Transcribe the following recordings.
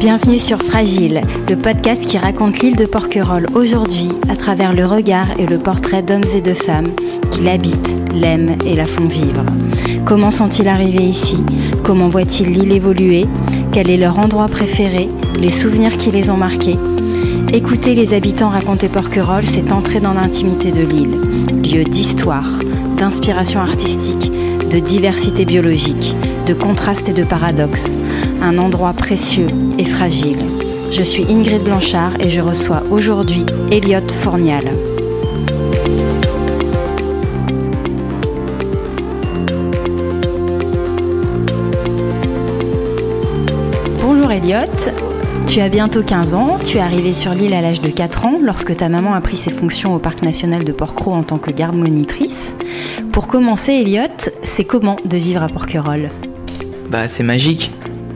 Bienvenue sur Fragile, le podcast qui raconte l'île de Porquerolles aujourd'hui à travers le regard et le portrait d'hommes et de femmes qui l'habitent, l'aiment et la font vivre. Comment sont-ils arrivés ici? Comment voient-ils l'île évoluer? Quel est leur endroit préféré? Les souvenirs qui les ont marqués? Écouter les habitants raconter Porquerolles, c'est entrer dans l'intimité de l'île, lieu d'histoire, d'inspiration artistique, de diversité biologique, de contrastes et de paradoxes, un endroit précieux et fragile. Je suis Ingrid Blanchard et je reçois aujourd'hui Elliot Fournial. Bonjour Elliot, tu as bientôt 15 ans, tu es arrivé sur l'île à l'âge de 4 ans lorsque ta maman a pris ses fonctions au parc national de Porquerolles en tant que garde-monitrice. Pour commencer Elliot, c'est comment de vivre à Porquerolles ? C'est magique,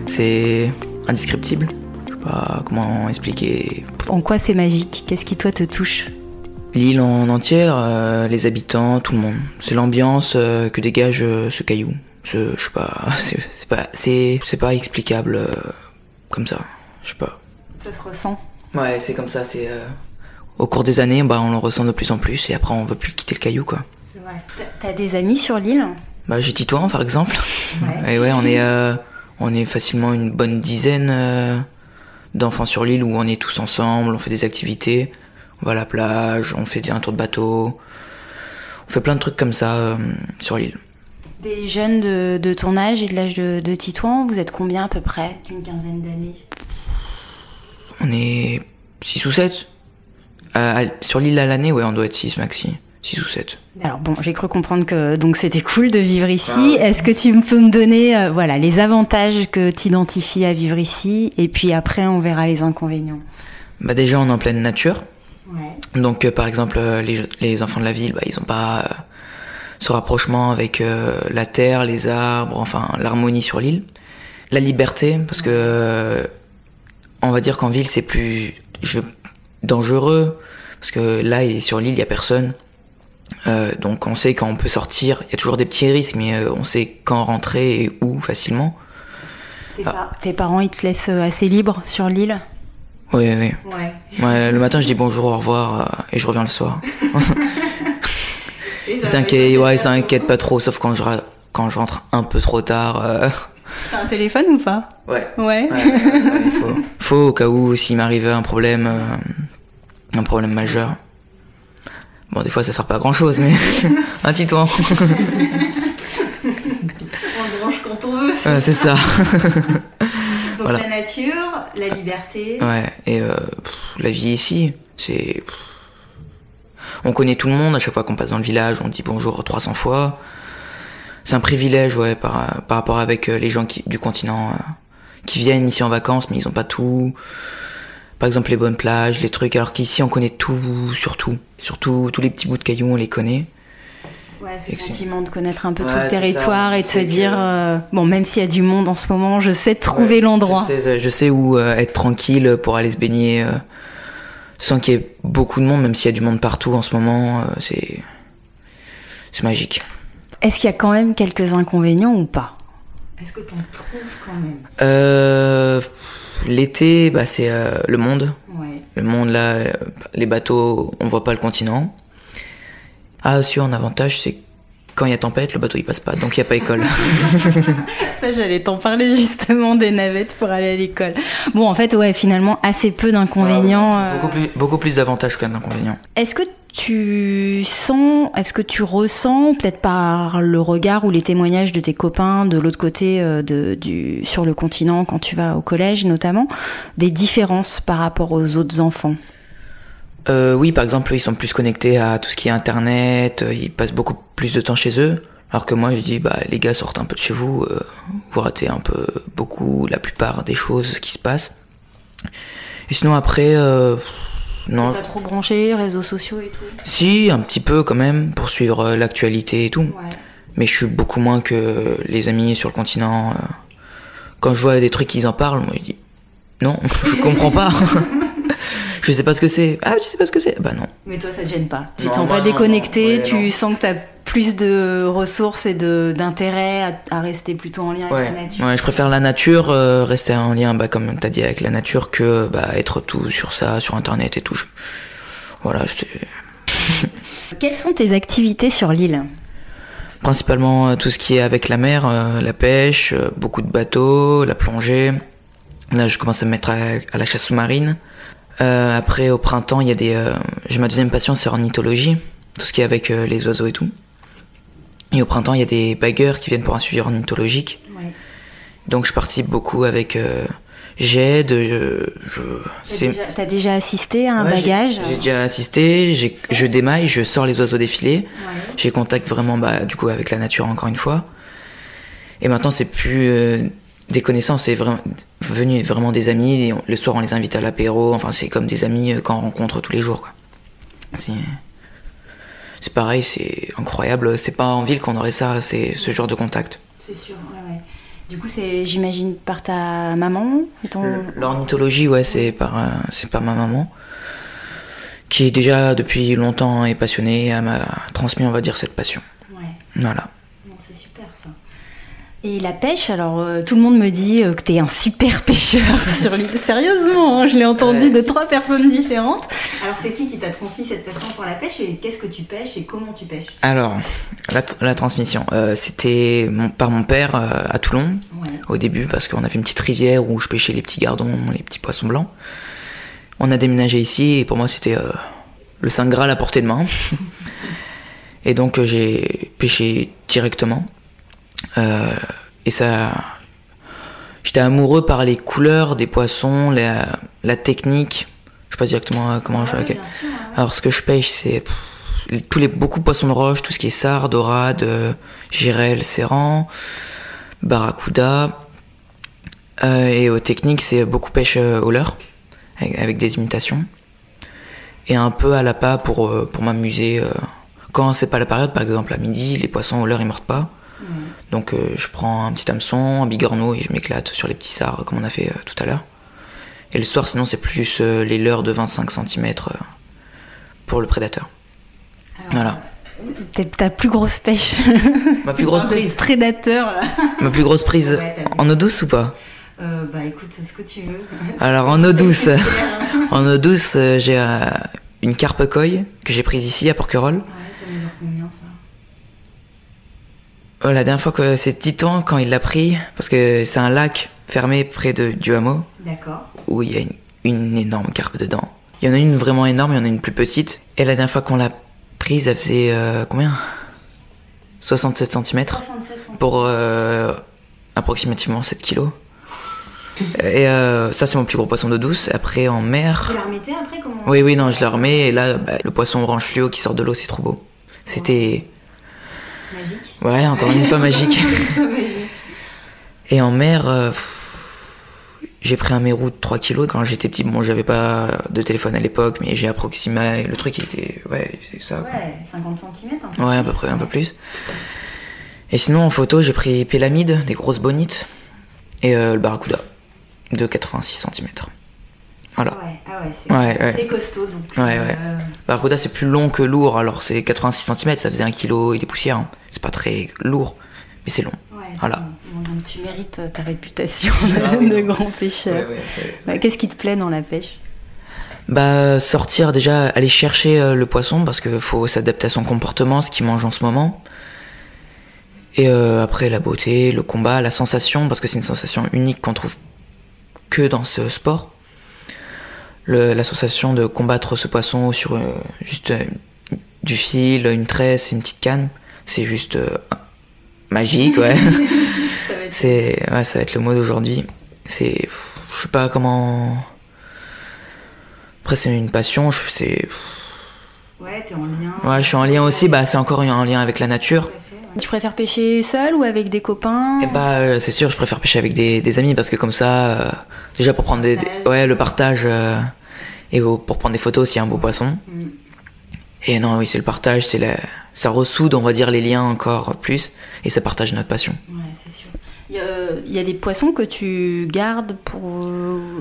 c'est indescriptible. Je sais pas comment expliquer. En quoi c'est magique ? Qu'est-ce qui toi te touche ? L'île en entière, les habitants, tout le monde. C'est l'ambiance que dégage ce caillou. Je sais pas, c'est pas explicable comme ça. Je sais pas. Ça se ressent ? Ouais, c'est comme ça. C'est au cours des années, on le ressent de plus en plus et après on veut plus quitter le caillou quoi. C'est vrai. T'as des amis sur l'île ? J'ai Titouan par exemple. Ouais. Et ouais, on est facilement une bonne dizaine d'enfants sur l'île où on est tous ensemble, on fait des activités, on va à la plage, on fait un tour de bateau, on fait plein de trucs comme ça sur l'île. Des jeunes de ton âge et de l'âge de Titouan, vous êtes combien à peu près d'une quinzaine d'années ? On est 6 ou 7. Sur l'île à l'année, ouais, on doit être 6 maxi. 6 ou 7. Alors j'ai cru comprendre que donc c'était cool de vivre ici. Est-ce que tu peux me donner les avantages que tu identifies à vivre ici et puis après on verra les inconvénients. Déjà on est en pleine nature. Ouais. Donc par exemple les enfants de la ville, ils ont pas ce rapprochement avec la terre, les arbres, enfin l'harmonie sur l'île. La liberté parce que on va dire qu'en ville c'est plus dangereux parce que là sur l'île il y a personne. Donc on sait quand on peut sortir, il y a toujours des petits risques mais on sait quand rentrer et où facilement. Tes parents ils te laissent assez libre sur l'île ? Oui. Ouais, le matin je dis bonjour, au revoir et je reviens le soir. Ils s'inquiètent pas trop sauf quand je rentre un peu trop tard. T'as un téléphone ou pas ? Ouais. Il faut au cas où s'il m'arrive un problème majeur. Des fois ça sert pas à grand chose, mais un Titouan. On branche quand on veut. C'est ça. Donc voilà. La nature, la liberté. Ouais, et la vie ici, c'est. On connaît tout le monde, à chaque fois qu'on passe dans le village, on dit bonjour 300 fois. C'est un privilège, ouais, par rapport avec les gens du continent qui viennent ici en vacances, mais ils ont pas tout. Par exemple les bonnes plages, les trucs, alors qu'ici on connaît tout, surtout tous les petits bouts de cailloux, on les connaît. Ouais, ce sentiment de connaître un peu tout le territoire et de se dire, même s'il y a du monde en ce moment, je sais trouver l'endroit. Je sais où être tranquille pour aller se baigner sans qu'il y ait beaucoup de monde, même s'il y a du monde partout en ce moment, c'est magique. Est-ce qu'il y a quand même quelques inconvénients ou pas ? Est-ce que t'en trouves quand même ? L'été, c'est le monde. Ouais. Le monde, là, les bateaux, on voit pas le continent. Ah, aussi, un avantage, c'est quand il y a tempête, le bateau il passe pas, donc il y a pas école. Ça, j'allais t'en parler justement des navettes pour aller à l'école. En fait, ouais, finalement, assez peu d'inconvénients. Beaucoup plus d'avantages que d'inconvénients. Est-ce que tu ressens, peut-être par le regard ou les témoignages de tes copains de l'autre côté sur le continent, quand tu vas au collège notamment, des différences par rapport aux autres enfants ? Oui, par exemple, ils sont plus connectés à tout ce qui est internet, ils passent beaucoup plus de temps chez eux, alors que moi je dis, les gars, sortez un peu de chez vous, vous ratez un peu la plupart des choses qui se passent. Et sinon après... non. T'es pas trop branché, réseaux sociaux et tout ? Si, un petit peu quand même, pour suivre l'actualité et tout. Ouais. Mais je suis beaucoup moins que les amis sur le continent. Quand je vois des trucs qu'ils en parlent, moi je dis non, je comprends pas. Je sais pas ce que c'est. Ah, tu sais pas ce que c'est? Bah non. Mais toi, ça te gêne pas. Tu Non, te sens moi, pas déconnecté, non. Ouais, tu non. sens que t'as plus de ressources et d'intérêt à rester plutôt en lien avec la nature. Ouais, je préfère la nature, rester en lien, bah, comme t'as dit, avec la nature, que bah, être tout sur ça, sur Internet et tout. Voilà, Quelles sont tes activités sur l'île? Principalement tout ce qui est avec la mer, la pêche, beaucoup de bateaux, la plongée. Là, je commence à me mettre à la chasse sous-marine. Après, au printemps, il y a j'ai ma deuxième passion, c'est ornithologie, tout ce qui est avec les oiseaux et tout. Et au printemps, il y a des bagueurs qui viennent pour un suivi ornithologique. Ouais. Donc, je participe beaucoup avec GED. T'as déjà assisté à un bagage? J'ai déjà assisté. Je démaille, je sors les oiseaux défilés. Ouais. J'ai contact vraiment, du coup, avec la nature encore une fois. Et maintenant, c'est plus des connaissances, c'est devenu vraiment des amis. Et le soir, on les invite à l'apéro. Enfin, c'est comme des amis qu'on rencontre tous les jours, quoi. C'est pareil, c'est incroyable. C'est pas en ville qu'on aurait ça, c'est ce genre de contact. C'est sûr, ouais. Du coup, c'est, j'imagine, par ta maman L'ornithologie, ouais, c'est par ma maman, qui déjà depuis longtemps est passionnée. Elle m'a transmis, on va dire, cette passion. Ouais. Voilà. Non, c'est super ça. Et la pêche, alors tout le monde me dit que t'es un super pêcheur sur l'île. Sérieusement, hein, je l'ai entendu de 3 personnes différentes. Alors c'est qui t'a transmis cette passion pour la pêche et qu'est-ce que tu pêches et comment tu pêches? Alors, la transmission, c'était par mon père à Toulon, au début, parce qu'on avait une petite rivière où je pêchais les petits gardons, les petits poissons blancs. On a déménagé ici et pour moi c'était le Saint Graal à portée de main. Et donc j'ai pêché directement. Et ça, j'étais amoureux par les couleurs des poissons, la technique. Je sais pas directement comment je fais. Alors ce que je pêche, c'est beaucoup de poissons de roche, tout ce qui est sard, dorade, girelle, serrant, barracuda. Et aux techniques, c'est beaucoup pêche au leurre, avec des imitations. Et un peu à l'appât pour m'amuser. Quand c'est pas la période, par exemple à midi, les poissons au leurre ils mordent pas. Donc je prends un petit hameçon, un bigorneau et je m'éclate sur les petits sards comme on a fait tout à l'heure. Et le soir sinon c'est plus les leurres de 25 cm pour le prédateur. Alors, voilà. Ta plus grosse pêche? Ma plus grosse prise? Prédateur là. Ma plus grosse prise en eau douce ou pas? Bah écoute, ce que tu veux. Alors en eau douce, j'ai une carpe koi que j'ai prise ici à Porquerolles. Ouais, ça mesure combien ça? La dernière fois que c'est Titan quand il l'a pris, parce que c'est un lac fermé près du hameau. D'accord. Où il y a une énorme carpe dedans. Il y en a une vraiment énorme, il y en a une plus petite. Et la dernière fois qu'on l'a prise, elle faisait combien? 67 cm. Pour approximativement 7 kilos. Et ça c'est mon plus gros poisson d'eau douce. Après en mer... Tu la remettais après comment? Oui, non, je la remets. Et là, le poisson orange fluo qui sort de l'eau, c'est trop beau. C'était... Magique. Ouais, encore une fois magique. Et en mer, j'ai pris un mérou de 3 kilos quand j'étais petit. Bon, j'avais pas de téléphone à l'époque, mais j'ai approximé. Le truc, il était... Ouais, c'est ça. Ouais, 50 cm. Ouais, à peu près, un peu plus. Et sinon, en photo, j'ai pris pélamide, des grosses bonites, et le barracuda, de 86 cm. Voilà. C'est costaud. Donc, Barracuda, c'est plus long que lourd, alors c'est 86 cm, ça faisait 1 kg et des poussières. Hein. C'est pas très lourd, mais c'est long. Voilà. Donc tu mérites ta réputation de grand pêcheur. Qu'est-ce qui te plaît dans la pêche? Sortir déjà, aller chercher le poisson, parce qu'il faut s'adapter à son comportement, ce qu'il mange en ce moment. Et après, la beauté, le combat, la sensation, parce que c'est une sensation unique qu'on trouve que dans ce sport. La sensation de combattre ce poisson sur juste du fil, une tresse, une petite canne, c'est juste magique, ouais. Ça va être le mot d'aujourd'hui. Je sais pas comment. Après c'est une passion, Ouais, t'es en lien. Ouais, je suis en lien aussi, c'est encore en lien avec la nature. Tu préfères pêcher seul ou avec des copains? C'est sûr, je préfère pêcher avec des amis parce que comme ça, déjà pour prendre le partage et pour prendre des photos s'il y a un beau poisson. Et non, oui, c'est le partage, ça ressoude, on va dire, les liens encore plus et ça partage notre passion. Ouais, c'est sûr. Il y a des poissons que tu gardes pour...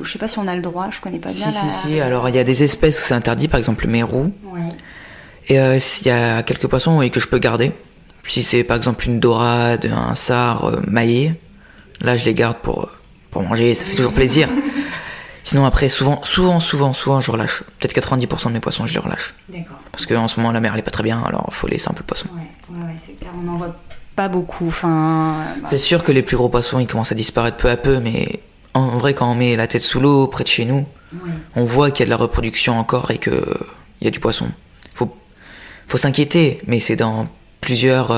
je sais pas si on a le droit, je connais pas bien Si. Alors, il y a des espèces où c'est interdit, par exemple le mérou. Ouais. Et il y a quelques poissons que je peux garder. Si c'est par exemple une dorade, un sard maillé, là je les garde pour manger, ça fait toujours plaisir. Sinon après, souvent, je relâche. Peut-être 90% de mes poissons, je les relâche. D'accord. Parce qu'en ce moment, la mer, elle est pas très bien, alors il faut laisser un peu de poisson. Ouais, c'est clair, on n'en voit pas beaucoup. Enfin, C'est sûr que les plus gros poissons, ils commencent à disparaître peu à peu, mais en vrai, quand on met la tête sous l'eau, près de chez nous, on voit qu'il y a de la reproduction encore et qu'il y a du poisson. Faut s'inquiéter, mais c'est dans plusieurs,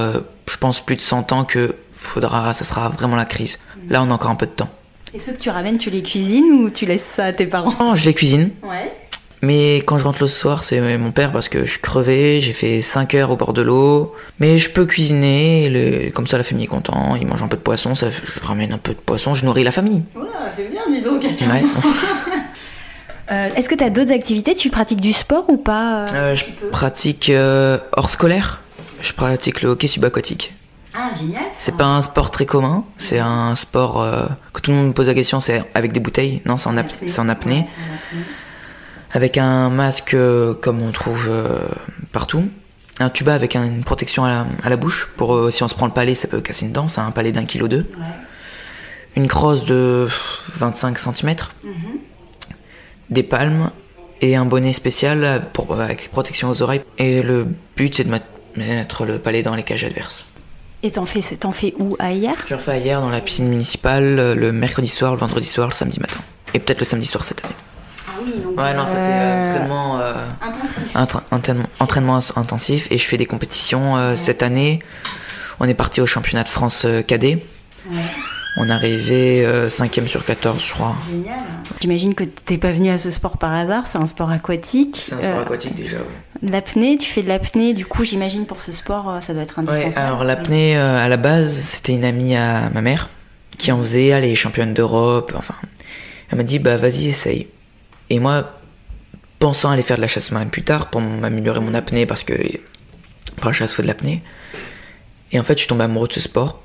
je pense plus de 100 ans que ça sera vraiment la crise. Là, on a encore un peu de temps. Et ceux que tu ramènes, tu les cuisines ou tu laisses ça à tes parents? Non, je les cuisine. Ouais. Mais quand je rentre le soir, c'est mon père parce que je suis crevé, j'ai fait 5 heures au bord de l'eau. Mais je peux cuisiner, comme ça la famille est contente, ils mangent un peu de poisson, je ramène un peu de poisson, je nourris la famille. Ouais, c'est bien, dis donc. Ouais. Est-ce que tu as d'autres activités? Tu pratiques du sport ou pas? Je pratique hors scolaire, je pratique le hockey subaquatique. Ah, génial. C'est pas un sport très commun, c'est un sport que tout le monde me pose la question, c'est avec des bouteilles. Non, c'est en apnée. Ouais, c'est en apnée. Avec un masque comme on trouve partout. Un tuba avec une protection à la bouche pour si on se prend le palais, ça peut casser une dent, c'est un palais d'1,2 kg. Ouais. Une crosse de 25 cm. Des palmes et un bonnet spécial avec protection aux oreilles. Et le but, c'est de mettre le palais dans les cages adverses. Et t'en fais où? À Hier? J'en fais à Hier dans la piscine municipale le mercredi soir, le vendredi soir, le samedi matin. Et peut-être le samedi soir cette année. Ah oui, donc... Ouais, non, ça fait entraînement... intensif. Entraînement intensif. Et je fais des compétitions. Cette année, on est parti au championnat de France cadet. Ouais. On est arrivé 5e sur 14, je crois. Génial. J'imagine que t'es pas venu à ce sport par hasard, c'est un sport aquatique. C'est un sport aquatique déjà, oui. L'apnée, tu fais de l'apnée, du coup j'imagine pour ce sport ça doit être indispensable. Ouais, alors l'apnée à la base c'était une amie à ma mère qui en faisait, elle est championne d'Europe, enfin. Elle m'a dit bah vas-y essaye. Et moi, pensant aller faire de la chasse marine plus tard pour m'améliorer mon apnée parce que pour la chasse faut de l'apnée. Et en fait je suis tombé amoureux de ce sport.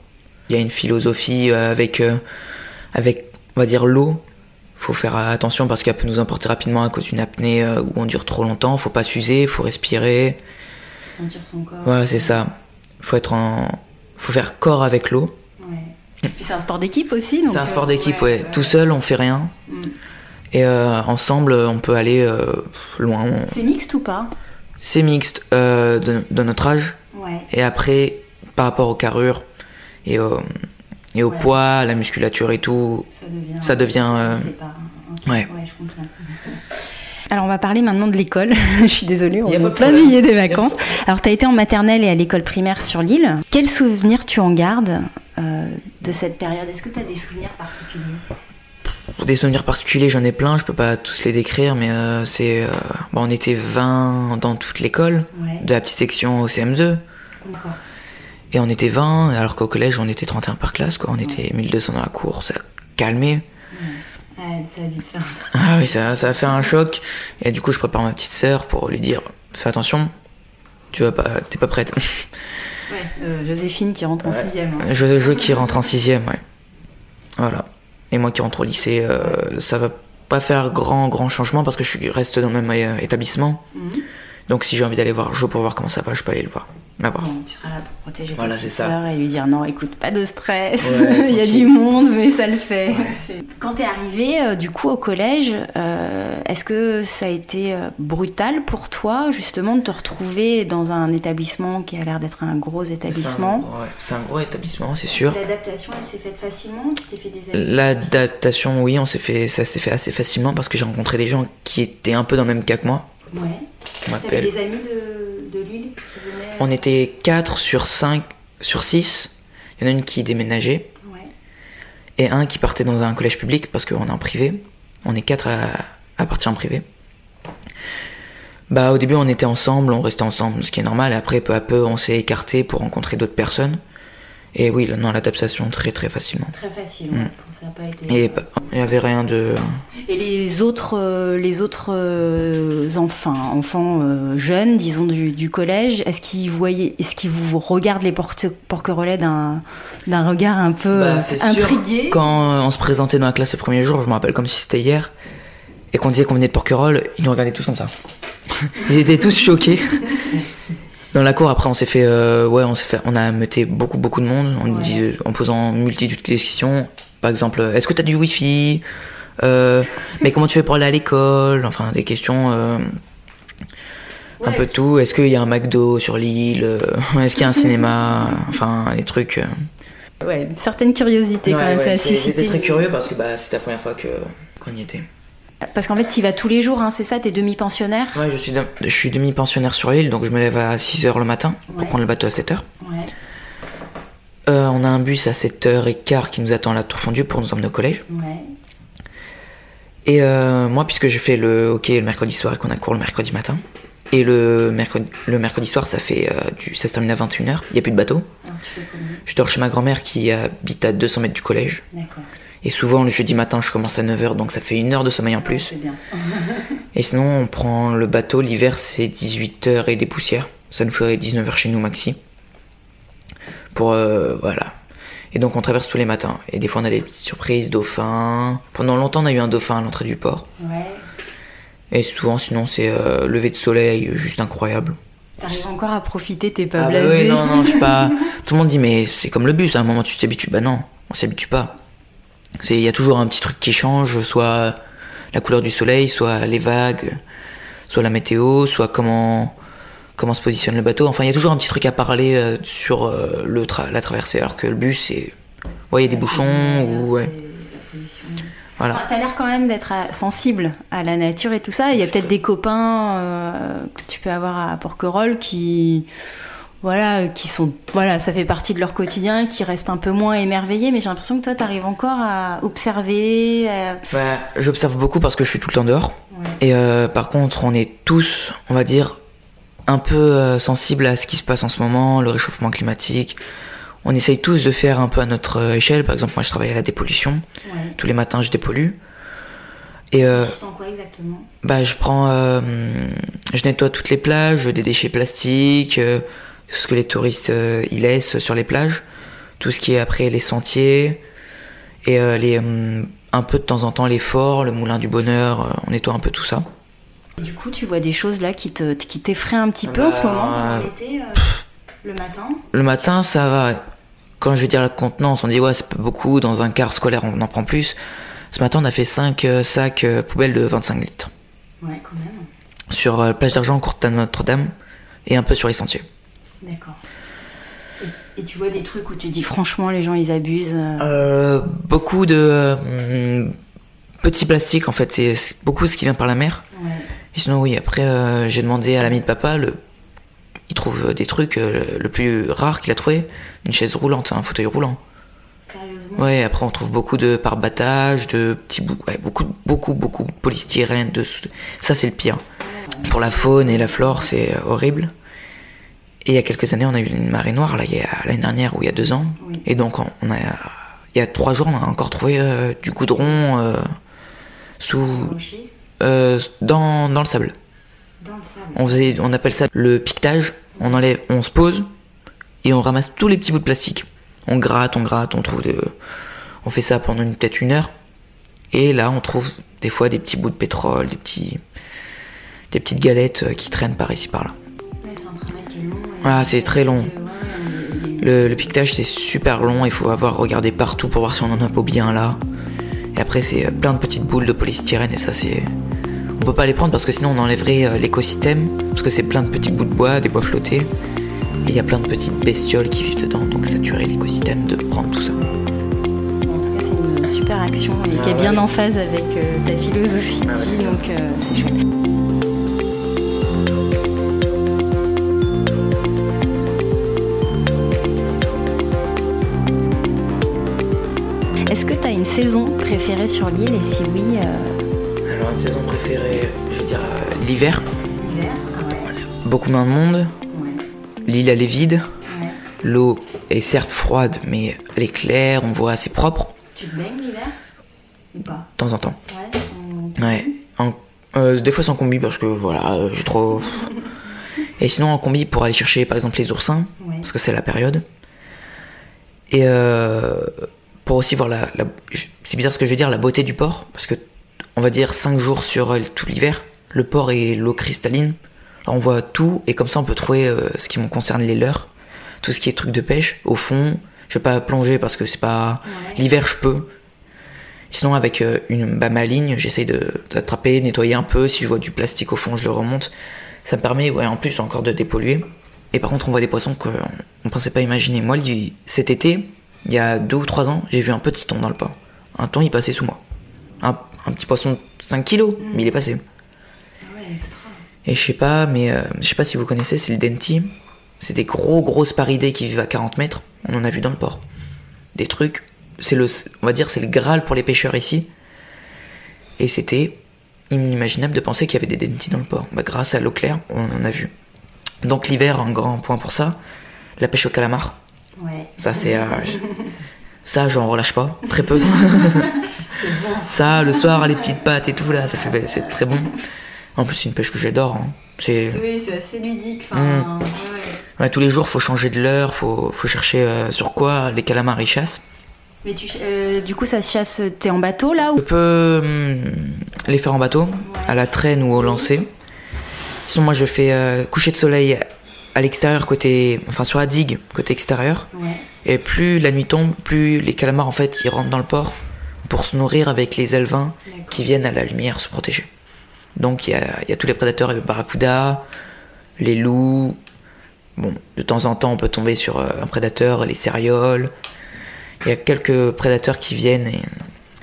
Il y a une philosophie avec on va dire l'eau. Faut faire attention parce qu'elle peut nous emporter rapidement à cause d'une apnée où on dure trop longtemps. Faut pas s'user, faut respirer. Sentir son corps. Voilà, c'est ça. Faut faire corps avec l'eau. Ouais. Puis c'est un sport d'équipe aussi. C'est un sport d'équipe, ouais. Tout seul, on fait rien. Et ensemble, on peut aller loin. C'est mixte ou pas? C'est mixte de notre âge. Ouais. Et après, par rapport aux carrures et au poids, à la musculature et tout, ça devient ouais, je comprends. Alors on va parler maintenant de l'école. Je suis désolée, on est en plein milieu des vacances. Alors tu as été en maternelle et à l'école primaire sur l'île. Quels souvenirs tu en gardes de cette période? Est-ce que tu as des souvenirs particuliers? Des souvenirs particuliers, j'en ai plein, je peux pas tous les décrire, mais on était 20 dans toute l'école, de la petite section au CM2. D'accord. Et on était 20, alors qu'au collège, on était 31 par classe, quoi. On était 1200 dans la cour, ça a calmé. Ça a dû faire. Ah oui, ça a fait un choc. Et du coup, je prépare ma petite sœur pour lui dire, fais attention, t'es pas prête. Joséphine qui rentre en 6e. Hein. Jo qui rentre en 6e, ouais. Voilà. Et moi qui rentre au lycée, ça va pas faire grand changement parce que je reste dans le même établissement. Donc si j'ai envie d'aller voir Jo pour voir comment ça va, je peux aller le voir. Bon, tu seras là pour protéger ta petite sœur et lui dire non, écoute, pas de stress, il y a du monde, mais ça le fait. Ouais. Quand t'es arrivée du coup au collège, est-ce que ça a été brutal pour toi justement de te retrouver dans un établissement qui a l'air d'être un gros établissement? C'est un gros établissement, c'est sûr. L'adaptation, elle s'est faite facilement? Tu t'es fait des amis? L'adaptation, oui, ça s'est fait assez facilement parce que j'ai rencontré des gens qui étaient un peu dans le même cas que moi. Ouais. T'avais des amis de Lille qui venaient? On était 4 sur 6. Il y en a une qui déménageait. Ouais. Et un qui partait dans un collège public parce qu'on est en privé. On est 4 à partir en privé. Au début, on était ensemble, on restait ensemble, ce qui est normal. Et après, peu à peu, on s'est écartés pour rencontrer d'autres personnes. Et oui, non, l'adaptation très très facilement. Très facile, ouais. Ça n'a pas été... Et il n'y avait rien de... Et les autres enfants jeunes, disons du collège, est-ce qu'ils vous regardent les porquerolais d'un regard un peu intrigué? Quand on se présentait dans la classe le premier jour, je me rappelle comme si c'était hier, et qu'on disait qu'on venait de Porquerolles, ils nous regardaient tous comme ça. Ils étaient tous choqués. Dans la cour, après, on a meuté beaucoup de monde en posant multitude de questions. Par exemple, est-ce que t'as du wifi? Mais comment tu fais pour aller à l'école? Enfin, des questions, un peu de tout. Est-ce qu'il y a un McDo sur l'île? Est-ce qu'il y a un cinéma? Enfin, des trucs. Ouais, une certaine curiosité quand même. Ça a suscité. J'étais très curieux parce que c'était la première fois qu'on y était. Parce qu'en fait, tu y vas tous les jours, hein, c'est ça? T'es demi-pensionnaire? Ouais, je suis demi-pensionnaire sur l'île, donc je me lève à 6h le matin pour prendre le bateau à 7h. Ouais. On a un bus à 7h15 qui nous attend à la Tour Fondue pour nous emmener au collège. Ouais. Et moi, puisque je fais le hockey le mercredi soir et qu'on a cours le mercredi matin, et le mercredi soir, ça se termine à 21h, il n'y a plus de bateau. Alors, tu fais comment? Je dors chez ma grand-mère qui habite à 200 mètres du collège. D'accord. Et souvent, le jeudi matin, je commence à 9h, donc ça fait 1 heure de sommeil en plus. C'est bien. Et sinon, on prend le bateau, l'hiver, c'est 18h et des poussières. Ça nous ferait 19h chez nous, maxi. Voilà. Et donc, on traverse tous les matins. Et des fois, on a des petites surprises, dauphins. Pendant longtemps, on a eu un dauphin à l'entrée du port. Ouais. Et souvent, sinon, c'est lever de soleil, juste incroyable. T'arrives encore à profiter, t'es pas blasé? Oui, non, je suis pas... Tout le monde dit, mais c'est comme le bus, à un moment, tu t'habitues. Bah non, on s'habitue pas. Il y a toujours un petit truc qui change, soit la couleur du soleil, soit les vagues, soit la météo, soit comment se positionne le bateau. Enfin, il y a toujours un petit truc à parler sur la traversée, alors que le bus, il y a des bouchons ou... Ouais. Voilà. Enfin, t'as l'air quand même d'être sensible à la nature et tout ça. Il y a peut-être des copains que tu peux avoir à Porquerolles qui sont, ça fait partie de leur quotidien, qui restent un peu moins émerveillés, mais j'ai l'impression que toi, t'arrives encore à observer. J'observe beaucoup parce que je suis tout le temps dehors. Ouais. Et par contre, on est tous, on va dire, un peu sensibles à ce qui se passe en ce moment, le réchauffement climatique. On essaye tous de faire un peu à notre échelle. Par exemple, moi, je travaille à la dépollution. Ouais. Tous les matins, je dépollue. Et consiste en quoi exactement? Je nettoie toutes les plages, des déchets plastiques, ce que les touristes y laissent sur les plages, tout ce qui est après les sentiers, et un peu de temps en temps les forts, le moulin du bonheur, on nettoie un peu tout ça. Et du coup, tu vois des choses là qui t'effraient un petit peu en ce moment, pendant l'été, le matin? Le matin, ça va. Quand je vais dire la contenance, on dit ouais, c'est pas beaucoup, dans un car scolaire, on en prend plus. Ce matin, on a fait 5 sacs poubelles de 25 litres. Ouais, quand même. Sur la plage d'Argent, Courte à Notre-Dame, et un peu sur les sentiers. D'accord. Et tu vois des trucs où tu dis franchement les gens ils abusent? Beaucoup de petits plastiques en fait, c'est beaucoup ce qui vient par la mer. Ouais. Et sinon oui, après j'ai demandé à l'ami de papa, il trouve des trucs, le plus rare qu'il a trouvé, une chaise roulante, un fauteuil roulant. Sérieusement? Ouais, après on trouve beaucoup de pare-battages, de petits bouts, beaucoup de polystyrène, ça c'est le pire. Ouais. Pour la faune et la flore c'est horrible. Et il y a quelques années, on a eu une marée noire, là, l'année dernière ou il y a 2 ans. Oui. Et donc, il y a 3 jours, on a encore trouvé du goudron dans le sable. Dans le sable. On appelle ça le piquetage. On se pose et on ramasse tous les petits bouts de plastique. On gratte, on fait ça pendant peut-être 1 heure. Et là, on trouve des fois des petits bouts de pétrole, des petites galettes qui traînent par ici, par là. C'est un travail qui est long. Ah, c'est très long. Le piquetage, c'est super long. Il faut avoir regardé partout pour voir si on en a pas bien là. Et après, c'est plein de petites boules de polystyrène. Et ça, on peut pas les prendre parce que sinon, on enlèverait l'écosystème. Parce que c'est plein de petits bouts de bois, des bois flottés. Et il y a plein de petites bestioles qui vivent dedans. Donc, ça tuerait l'écosystème de prendre tout ça. En tout cas, c'est une super action et qui est bien en phase avec ta philosophie de vie. Donc, c'est chouette. Est-ce que tu as une saison préférée sur l'île et si oui Alors une saison préférée, je veux dire l'hiver. L'hiver, ah ouais. Beaucoup moins de monde. Ouais. L'île elle est vide. Ouais. L'eau est certes froide, mais elle est claire, on voit assez propre. Tu te baignes l'hiver ou pas? De temps en temps. Ouais. Des fois sans combi parce que voilà, j'ai trop... Et sinon en combi pour aller chercher par exemple les oursins, parce que c'est la période. Et pour aussi voir c'est bizarre ce que je veux dire, la beauté du port, parce que on va dire 5 jours sur tout l'hiver, le port et l'eau cristalline. Alors on voit tout et comme ça on peut trouver ce qui me concerne les leurres, tout ce qui est trucs de pêche au fond. Je vais pas plonger parce que c'est pas... L'hiver je peux. Sinon avec ma ligne, j'essaye d'attraper, nettoyer un peu. Si je vois du plastique au fond, je le remonte. Ça me permet en plus encore de dépolluer. Et par contre on voit des poissons qu'on pensait pas imaginer. Moi cet été, il y a 2 ou 3 ans, j'ai vu un petit thon dans le port. Un thon il passait sous moi. Un petit poisson de 5 kilos, mais il est passé. Et je sais pas si vous connaissez, c'est le denti. C'est des grosses paridés qui vivent à 40 mètres. On en a vu dans le port. Des trucs, on va dire, c'est le Graal pour les pêcheurs ici. Et c'était inimaginable de penser qu'il y avait des dentis dans le port. Grâce à l'eau claire, on en a vu. Donc l'hiver, un grand point pour ça. La pêche au calamar. Ouais. Ça, c'est... ça, j'en relâche pas. Très peu. Ça, le soir, les petites pâtes et tout, là, c'est très bon. En plus, c'est une pêche que j'adore. Hein. Oui, c'est assez ludique. Ouais, tous les jours, faut changer de l'heure, faut chercher sur quoi les calamars ils chassent. Mais du coup, ça se chasse, t'es en bateau là ou... Je peux les faire en bateau, à la traîne ou au lancer. Sinon, moi, je fais coucher de soleil à l'extérieur, sur la digue, côté extérieur. Ouais. Et plus la nuit tombe, plus les calamars, en fait, ils rentrent dans le port pour se nourrir avec les alevins qui viennent à la lumière se protéger. Donc, il y a tous les prédateurs, les barracudas, les loups. Bon, de temps en temps, on peut tomber sur un prédateur, les cérioles. Il y a quelques prédateurs qui viennent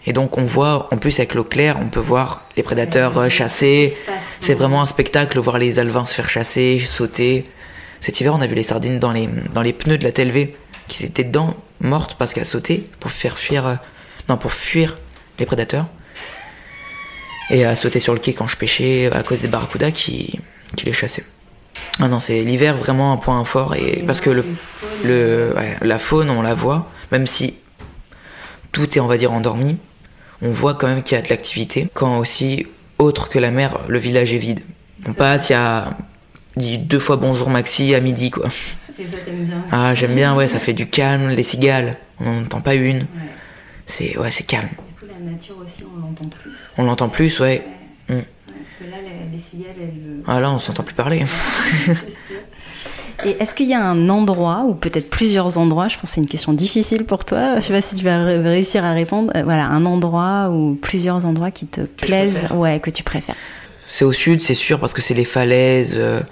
et donc on voit, en plus avec l'eau claire, on peut voir les prédateurs chasser. C'est vraiment un spectacle, voir les alevins se faire chasser, sauter. Cet hiver, on a vu les sardines dans les pneus de la TLV qui étaient dedans, mortes parce qu'elles sautaient pour fuir les prédateurs. Et à sauter sur le quai quand je pêchais à cause des barracudas qui les chassaient. Ah non, c'est l'hiver vraiment un point fort parce que la faune, on la voit, même si tout est, on va dire, endormi, on voit quand même qu'il y a de l'activité. Quand aussi, autre que la mer, le village est vide. On passe, il y a dit 2 fois bonjour Maxi à midi, quoi. Et ça t'aime bien aussi. Ah, j'aime bien, ouais, ça fait du calme, les cigales, on n'en entend pas une. C'est calme. Du coup, la nature aussi, on l'entend plus. On l'entend plus, ouais. Parce que là, les cigales, elles... Ah là, on s'entend plus parler. C'est sûr. Et est-ce qu'il y a un endroit, ou peut-être plusieurs endroits, je pense que c'est une question difficile pour toi, je sais pas si tu vas réussir à répondre, un endroit ou plusieurs endroits qui te plaisent, que tu préfères. C'est au sud, c'est sûr, parce que c'est les falaises, il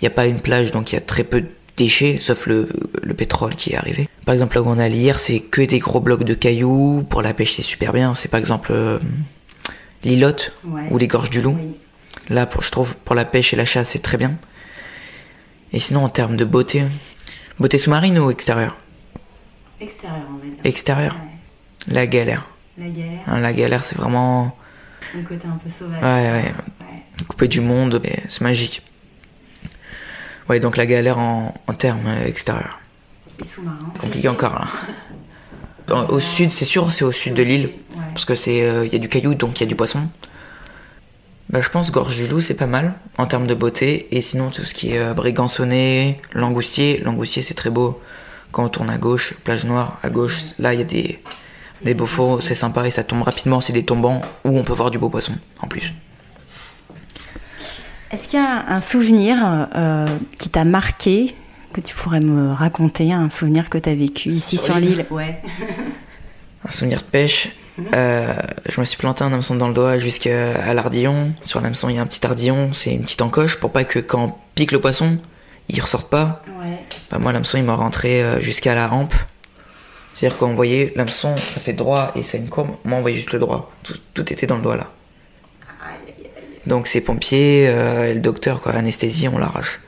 n'y a pas une plage, donc il y a très peu de déchets, sauf le pétrole qui est arrivé. Par exemple, là où on est allé hier, c'est que des gros blocs de cailloux, pour la pêche c'est super bien, c'est par exemple l'îlotte ou les gorges du loup. Oui. Là, je trouve, pour la pêche et la chasse, c'est très bien. Et sinon, en termes de beauté sous-marine ou extérieure? Extérieure, on va dire. Extérieure. Ouais. La galère. La galère, c'est vraiment... Un côté un peu sauvage. Ouais. Coupé du monde, c'est magique. Ouais, donc la galère en termes extérieurs. Et sous-marin. Compliqué encore, là. Au sud, c'est sûr, c'est au sud de l'île. Ouais. Parce que y a du caillou, donc il y a du poisson. Je pense Gorge du Loup, c'est pas mal en termes de beauté. Et sinon, tout ce qui est Brégançonnet, Langoustier. Langoustier, c'est très beau. Quand on tourne à gauche, plage noire, à gauche, là, il y a des beaux faux, c'est sympa et ça tombe rapidement. C'est des tombants où on peut voir du beau poisson, en plus. Est-ce qu'il y a un souvenir qui t'a marqué, que tu pourrais me raconter, un souvenir que tu as vécu ici sur l'île? Ouais. Un souvenir de pêche. Je me suis planté un hameçon dans le doigt jusqu'à l'ardillon. Sur l'hameçon, il y a un petit ardillon, c'est une petite encoche pour pas que quand on pique le poisson, il ressorte pas. Ouais. Moi, l'hameçon, il m'a rentré jusqu'à la hampe. C'est-à-dire qu'on voyait l'hameçon, ça fait droit et ça a une courbe. Moi, on voyait juste le droit. Tout était dans le doigt là. Donc, c'est pompiers, et le docteur, anesthésie, on l'arrache.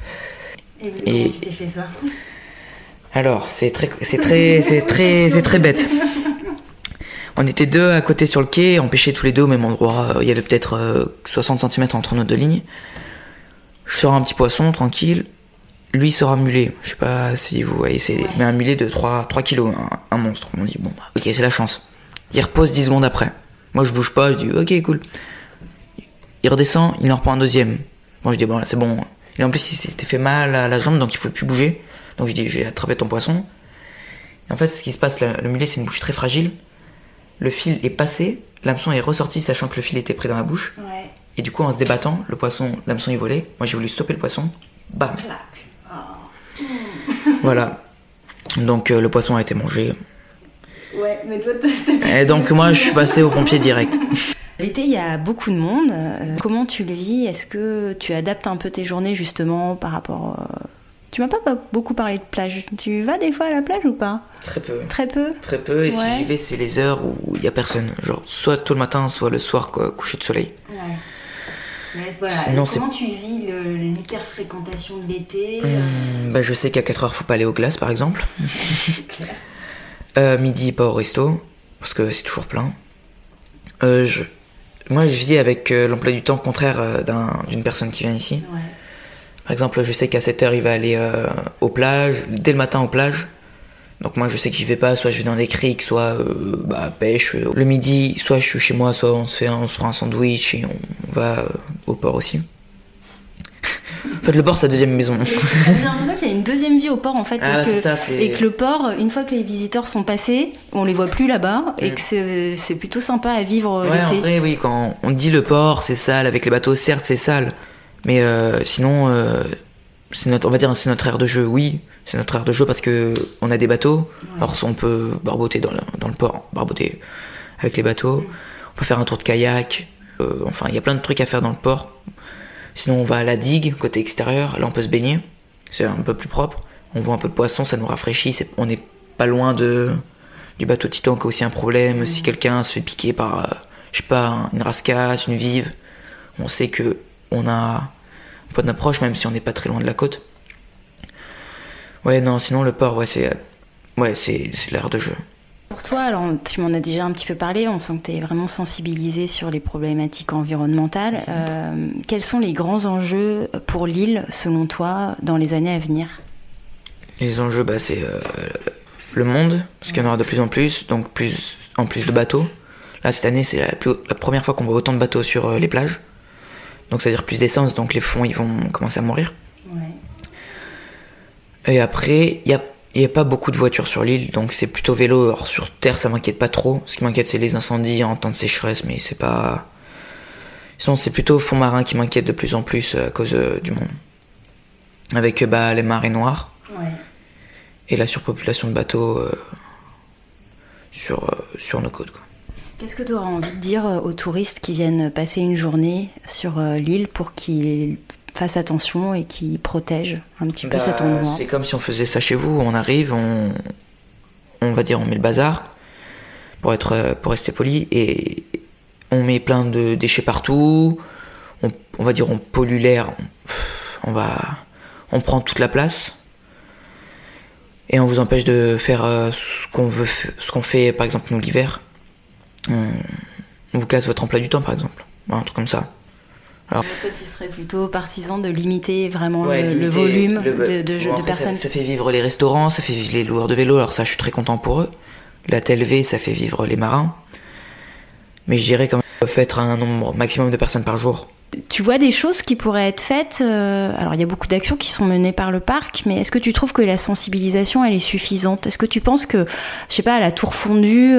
Et comment tu t'es fait ça? Alors, c'est très bête. On était 2 à côté sur le quai, on pêchait tous les 2 au même endroit. Il y avait peut-être 60 cm entre nos 2 lignes. Je sors un petit poisson, tranquille. lui sort un mulet. Je sais pas si vous voyez, mais un mulet de 3 kilos, un monstre. On dit, bon, ok, c'est la chance. Il repose 10 secondes après. Moi, je bouge pas, je dis, ok, cool. Il redescend, il en reprend un deuxième. Bon, je dis, bon, là, c'est bon. Et en plus, il s'était fait mal à la jambe, donc il faut plus bouger. Donc je dis, j'ai attrapé ton poisson. Et en fait, ce qui se passe, le mulet, c'est une bouche très fragile. Le fil est passé, l'hameçon est ressorti, sachant que le fil était pris dans la bouche. Ouais. Et du coup, en se débattant, l'hameçon est volé. Moi, j'ai voulu stopper le poisson. Bam. Oh. Voilà. Donc, le poisson a été mangé. Ouais, mais toi, Et donc, moi, je suis passé au pompier direct. L'été, il y a beaucoup de monde. Comment tu le vis? Est-ce que tu adaptes un peu tes journées, justement, par rapport... Tu m'as pas beaucoup parlé de plage. Tu vas des fois à la plage ou pas? Très peu. Très peu? Très peu, et si j'y vais, c'est les heures où il y a personne. Genre, soit tôt le matin, soit le soir, quoi, coucher de soleil. Ouais. Mais voilà. Sinon, comment tu vis l'hyper-fréquentation de l'été? Bah, je sais qu'à 4h, faut pas aller aux glaces, par exemple. C'est clair. Midi, pas au resto, parce que c'est toujours plein. Moi, je vis avec l'emploi du temps contraire d'une personne qui vient ici. Ouais. Par exemple, je sais qu'à 7h, il va aller aux plages, dès le matin aux plages. Donc moi, je sais que j'y vais pas, soit je vais dans des criques, soit pêche. Le midi, soit je suis chez moi, soit on se prend un sandwich et on va au port aussi. En fait, le port, c'est la deuxième maison. J'ai l'impression qu'il y a une deuxième vie au port, en fait. Ah, et que le port, une fois que les visiteurs sont passés, on les voit plus là-bas, et que c'est plutôt sympa à vivre l'été. En vrai, oui, quand on dit le port, c'est sale, avec les bateaux, certes, c'est sale. Mais sinon, on va dire c'est notre aire de jeu, oui. C'est notre aire de jeu parce que on a des bateaux. Ouais. Alors on peut barboter dans le port, barboter avec les bateaux. On peut faire un tour de kayak. Enfin, il y a plein de trucs à faire dans le port. Sinon, on va à la digue, côté extérieur. Là, on peut se baigner. C'est un peu plus propre. On voit un peu de poisson, ça nous rafraîchit. On n'est pas loin du bateau Titan qui a aussi un problème. Si quelqu'un se fait piquer par, je sais pas, une rascasse, une vive, on sait que on a un point d'approche, même si on n'est pas très loin de la côte. Ouais, non, sinon le port, c'est l'aire de jeu. Pour toi, alors tu m'en as déjà un petit peu parlé, on sent que tu es vraiment sensibilisé sur les problématiques environnementales. Quels sont les grands enjeux pour l'île, selon toi, dans les années à venir? Les enjeux, c'est le monde, parce qu'il y en aura de plus en plus, donc en plus de bateaux. Là, cette année, c'est la première fois qu'on voit autant de bateaux sur les plages. Donc ça veut dire plus d'essence, donc les fonds ils vont commencer à mourir. Ouais. Et après, il y a pas beaucoup de voitures sur l'île, donc c'est plutôt vélo. Alors sur terre ça m'inquiète pas trop. Ce qui m'inquiète c'est les incendies en temps de sécheresse, mais c'est pas... Sinon c'est plutôt fond marin qui m'inquiète de plus en plus à cause du monde. Avec les marées noires. Ouais. Et la surpopulation de bateaux sur nos côtes, quoi. Qu'est-ce que tu auras envie de dire aux touristes qui viennent passer une journée sur l'île pour qu'ils fassent attention et qu'ils protègent un petit peu cet endroit? C'est comme si on faisait ça chez vous. On arrive, on va dire, on met le bazar pour rester poli, et on met plein de déchets partout. On va dire, on pollue l'air. On prend toute la place. Et on vous empêche de faire ce qu'on fait, par exemple, nous, l'hiver. On vous casse votre emploi du temps, par exemple. Un truc comme ça. Alors, toi, tu serais plutôt partisan de limiter vraiment le volume de personnes. Ça fait vivre les restaurants, ça fait vivre les loueurs de vélo. Alors ça, je suis très content pour eux. La TLV, ça fait vivre les marins. Mais je dirais quand même faire un nombre maximum de personnes par jour. Tu vois des choses qui pourraient être faites. Alors il y a beaucoup d'actions qui sont menées par le parc, mais est-ce que tu trouves que la sensibilisation elle est suffisante? Est-ce que tu penses que, je sais pas, à la Tour Fondue,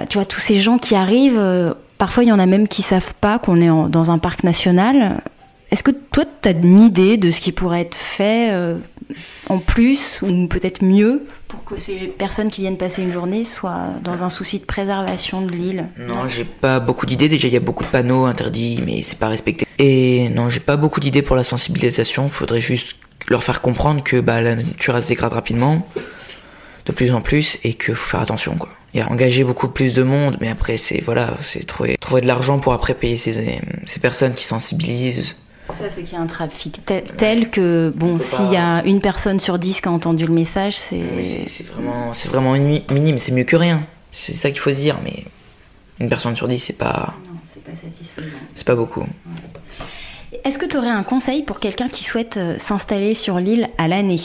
tu vois, tous ces gens qui arrivent, parfois il y en a même qui savent pas qu'on est dans un parc national. Est-ce que toi tu as une idée de ce qui pourrait être fait en plus ou peut-être mieux pour que ces personnes qui viennent passer une journée soient dans un souci de préservation de l'île? Non, j'ai pas beaucoup d'idées. Déjà, il y a beaucoup de panneaux interdits, mais c'est pas respecté. Et non, j'ai pas beaucoup d'idées pour la sensibilisation. Faudrait juste leur faire comprendre que la nature elle se dégrade rapidement, de plus en plus, et qu'il faut faire attention, quoi. Il y a engagé beaucoup plus de monde, mais après c'est trouver de l'argent pour après payer ces personnes qui sensibilisent. Ça, c'est qu'il y a un trafic tel que, s'il y a une personne sur 10 qui a entendu le message, c'est vraiment minime, c'est mieux que rien. C'est ça qu'il faut se dire, mais une personne sur 10, c'est pas... Non, c'est pas satisfaisant. C'est pas beaucoup. Ouais. Est-ce que tu aurais un conseil pour quelqu'un qui souhaite s'installer sur l'île à l'année ?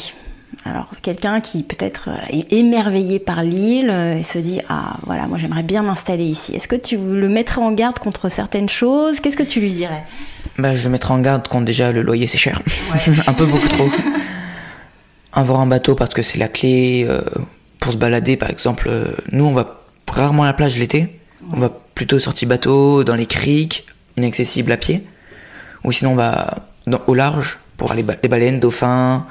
Alors, quelqu'un qui peut-être est émerveillé par l'île et se dit « Ah, voilà, moi j'aimerais bien m'installer ici ». Est-ce que tu le mettrais en garde contre certaines choses ? Qu'est-ce que tu lui dirais ? Je le mettrais en garde contre déjà le loyer, c'est cher. Ouais. Un peu beaucoup trop. Avoir un bateau parce que c'est la clé pour se balader, par exemple. Nous, on va rarement à la plage l'été. Ouais. On va plutôt sortir bateau, dans les criques, inaccessibles à pied. Ou sinon, on va au large pour voir les baleines, dauphins...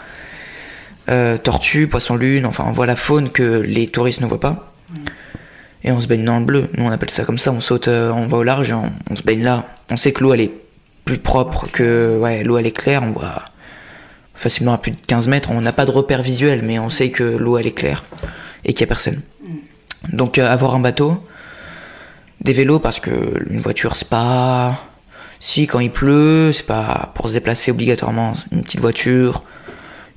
tortues, poissons-lunes, enfin on voit la faune que les touristes ne voient pas. Et on se baigne dans le bleu. Nous on appelle ça comme ça, on saute, on va au large et on se baigne là. On sait que l'eau elle est plus propre que... Ouais, l'eau elle est claire, on voit facilement à plus de 15 mètres. On n'a pas de repère visuel, mais on sait que l'eau elle est claire et qu'il n'y a personne. Donc avoir un bateau, des vélos, parce que une voiture c'est pas... Si, quand il pleut, c'est pas pour se déplacer obligatoirement. Une petite voiture...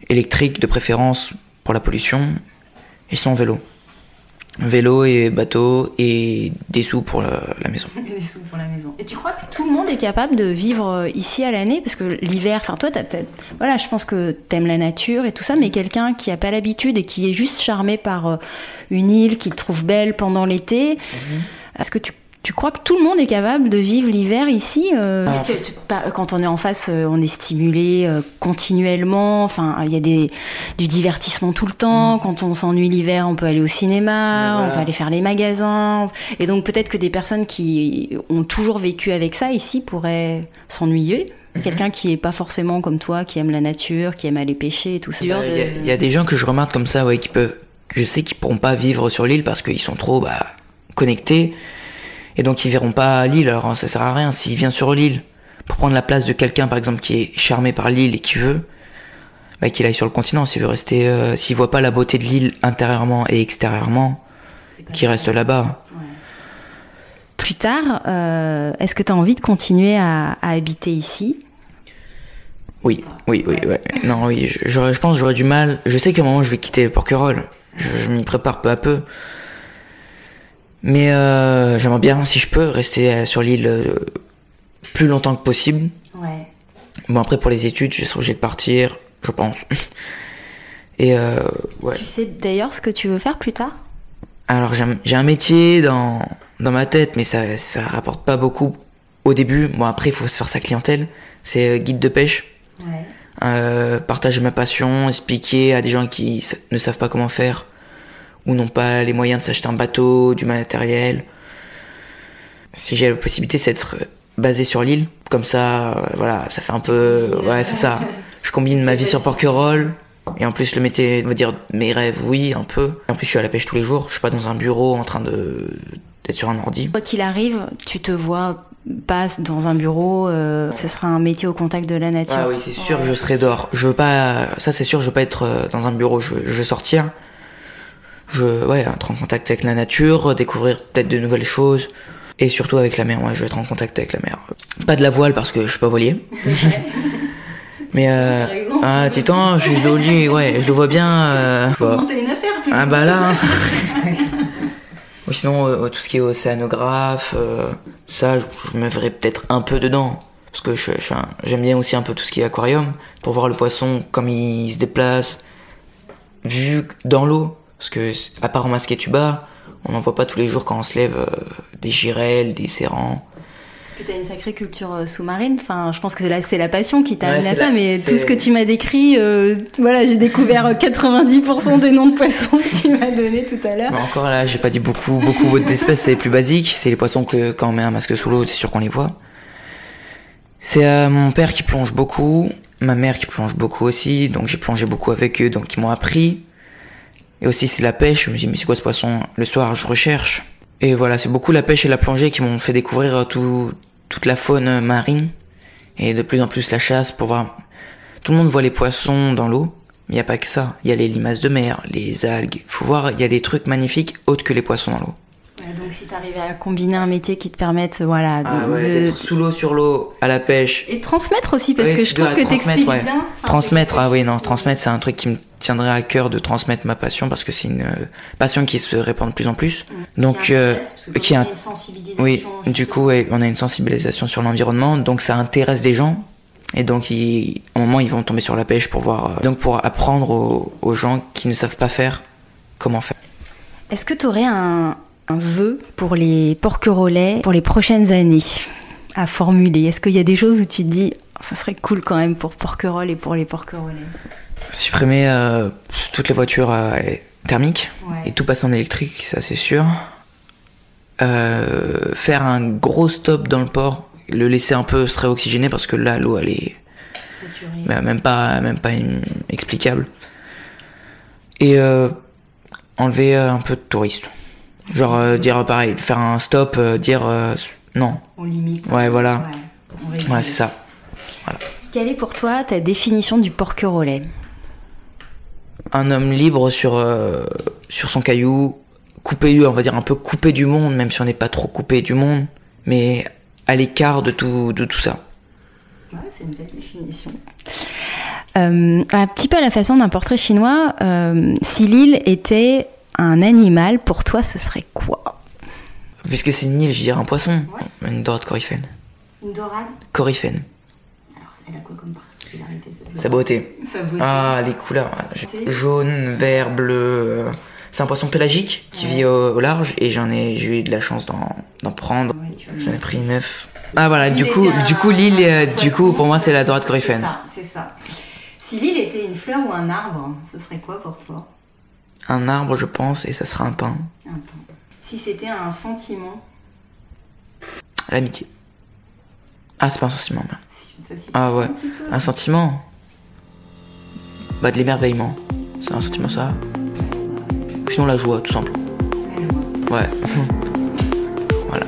électrique de préférence pour la pollution, et sinon vélo. Vélo et bateau et des sous pour la maison. Et des sous pour la maison. Et tu crois que tout le monde est capable de vivre ici à l'année ? Parce que l'hiver, enfin toi, voilà, je pense que t'aimes la nature et tout ça, mais quelqu'un qui a pas l'habitude et qui est juste charmé par une île qu'il trouve belle pendant l'été, est-ce que tu crois que tout le monde est capable de vivre l'hiver ici ? Quand on est en face, on est stimulé continuellement. Enfin, il y a du divertissement tout le temps. Quand on s'ennuie l'hiver, on peut aller au cinéma, on peut aller faire les magasins. Et donc peut-être que des personnes qui ont toujours vécu avec ça ici pourraient s'ennuyer. Quelqu'un qui est pas forcément comme toi, qui aime la nature, qui aime aller pêcher et tout ça. Il y a des gens que je remarque comme ça, ouais, je sais qu'ils pourront pas vivre sur l'île parce qu'ils sont trop connectés. Et donc ils verront pas l'île, alors ça sert à rien. S'il vient sur l'île pour prendre la place de quelqu'un par exemple qui est charmé par l'île et qui veut, qu'il aille sur le continent. S'il veut rester, s'il voit pas la beauté de l'île intérieurement et extérieurement, qu'il reste là-bas. Ouais. Plus tard, est-ce que tu as envie de continuer à habiter ici ? Oui. Non, oui, je pense que j'aurais du mal. Je sais qu'à un moment je vais quitter Porquerolles. Je m'y prépare peu à peu. Mais j'aimerais bien, si je peux, rester sur l'île plus longtemps que possible. Ouais. Bon, après, pour les études, je serai obligé de partir, je pense. Et ouais. Tu sais d'ailleurs ce que tu veux faire plus tard ? Alors, j'ai un métier dans ma tête, mais ça rapporte pas beaucoup au début. Bon, après, il faut se faire sa clientèle. C'est guide de pêche. Ouais. Partager ma passion, expliquer à des gens qui ne savent pas comment faire, ou n'ont pas les moyens de s'acheter un bateau, du matériel. Si j'ai la possibilité, c'est d'être basé sur l'île. Comme ça, voilà, ça fait un peu... Ouais, c'est ça. Je combine ma vie sur Porquerolles, et en plus le métier, on va dire, mes rêves, oui, un peu. Et en plus, je suis à la pêche tous les jours. Je suis pas dans un bureau en train d'être sur un ordi. Quoi qu'il arrive, tu te vois pas dans un bureau, ce sera un métier au contact de la nature. Ah oui, c'est sûr que je serai dehors. Je veux pas... Ça, c'est sûr, je veux pas être dans un bureau. Je veux sortir. Être en contact avec la nature, découvrir peut-être de nouvelles choses, et surtout avec la mer. Ouais, je vais être en contact avec la mer. Pas de la voile parce que je suis pas voilier. Mais Titan, je suis voilier, ouais, je le vois bien. Faut monter une affaire, tu vois. Là. Ou sinon, tout ce qui est océanographe, ça, je me verrais peut-être un peu dedans. Parce que j'aime bien aussi un peu tout ce qui est aquarium, pour voir le poisson, comme il se déplace, vu dans l'eau. Parce que, à part en masque et tuba, on n'en voit pas tous les jours quand on se lève des girelles, des serrans. Tu as une sacrée culture sous-marine. Enfin, je pense que c'est la passion qui t'a amené à ça, mais tout ce que tu m'as décrit, j'ai découvert 90% des noms de poissons que tu m'as donné tout à l'heure. Mais encore là, j'ai pas dit beaucoup d'espèces, c'est les plus basiques. C'est les poissons que quand on met un masque sous l'eau, c'est sûr qu'on les voit. C'est mon père qui plonge beaucoup, ma mère qui plonge beaucoup aussi, donc j'ai plongé beaucoup avec eux, donc ils m'ont appris. Et aussi c'est la pêche, je me dis mais c'est quoi ce poisson ? Le soir je recherche. Et voilà, c'est beaucoup la pêche et la plongée qui m'ont fait découvrir toute la faune marine. Et de plus en plus la chasse pour voir... Tout le monde voit les poissons dans l'eau, mais il n'y a pas que ça. Il y a les limaces de mer, les algues. Faut voir, il y a des trucs magnifiques autres que les poissons dans l'eau. Donc si t'arrivais à combiner un métier qui te permette d'être sous l'eau, sur l'eau, à la pêche. Et transmettre aussi, parce que je trouve que t'expliques bien. Transmettre, transmettre, c'est un truc qui me tiendrait à cœur de transmettre ma passion, parce que c'est une passion qui se répand de plus en plus. Donc, qui a une sensibilisation. Oui, du coup, on a une sensibilisation sur l'environnement, donc ça intéresse des gens. Et donc, à un moment, ils vont tomber sur la pêche pour voir. Donc, pour apprendre aux gens qui ne savent pas faire, comment faire. Est-ce que tu aurais un vœu pour les porquerolais pour les prochaines années à formuler? Est-ce qu'il y a des choses où tu te dis, ça serait cool quand même pour Porquerolles et pour les porquerolais? Supprimer toutes les voitures thermiques et tout passer en électrique, ça c'est sûr. Faire un gros stop dans le port, le laisser un peu se réoxygéner parce que là l'eau elle est même pas explicable. Et enlever un peu de touristes. Genre dire pareil, faire un stop, dire non. On limite. Ouais, voilà. Ouais, c'est ça. Voilà. Quelle est pour toi ta définition du porquerolais? Un homme libre sur son caillou, coupé, on va dire un peu coupé du monde, même si on n'est pas trop coupé du monde, mais à l'écart de tout ça. Ouais, c'est une belle définition. Un petit peu à la façon d'un portrait chinois, si l'île était un animal, pour toi, ce serait quoi? Puisque c'est une île, je dirais un poisson. Ouais. Une dorade coryphène. Une dorade coryphène. Alors, elle a quoi comme particularité? Sa beauté. Ah, les couleurs. Jaune, vert, bleu. C'est un poisson pélagique qui vit au large et j'ai eu de la chance d'en prendre. Ouais, j'en ai pris 9. Ah voilà, du coup l'île, pour moi c'est la dorade coryphène. C'est ça. Si l'île était une fleur ou un arbre, ce serait quoi pour toi? Un arbre, je pense, et ça sera un pin. Un pin. Si c'était un sentiment? L'amitié. Ah, c'est pas un sentiment. Ah ouais, un sentiment. Bah de l'émerveillement. C'est un sentiment ça. Sinon la joie, tout simple. Ouais. Voilà.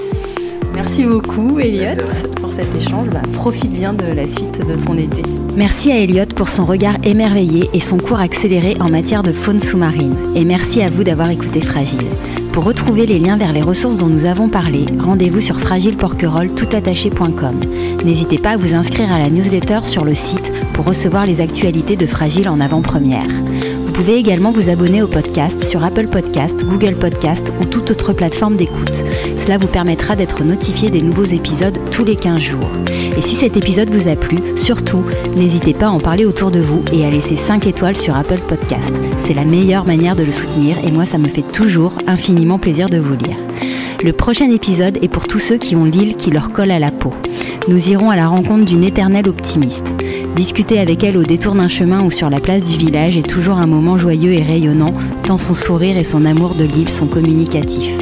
Merci beaucoup Elliot pour cet échange. Profite bien de la suite de ton été. Merci à Elliot pour son regard émerveillé et son cours accéléré en matière de faune sous-marine. Et merci à vous d'avoir écouté Fragile. Pour retrouver les liens vers les ressources dont nous avons parlé, rendez-vous sur fragileporquerolles.com. N'hésitez pas à vous inscrire à la newsletter sur le site pour recevoir les actualités de Fragile en avant-première. Vous pouvez également vous abonner au podcast sur Apple Podcast, Google Podcast ou toute autre plateforme d'écoute. Cela vous permettra d'être notifié des nouveaux épisodes tous les 15 jours. Et si cet épisode vous a plu, surtout, n'hésitez pas à en parler autour de vous et à laisser 5 étoiles sur Apple Podcast. C'est la meilleure manière de le soutenir et moi ça me fait toujours infiniment plaisir de vous lire. Le prochain épisode est pour tous ceux qui ont l'île qui leur colle à la peau. Nous irons à la rencontre d'une éternelle optimiste. Discuter avec elle au détour d'un chemin ou sur la place du village est toujours un moment joyeux et rayonnant, tant son sourire et son amour de l'île sont communicatifs.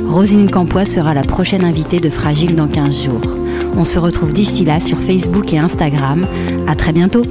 Roselyne Campois sera la prochaine invitée de Fragile dans 15 jours. On se retrouve d'ici là sur Facebook et Instagram. À très bientôt!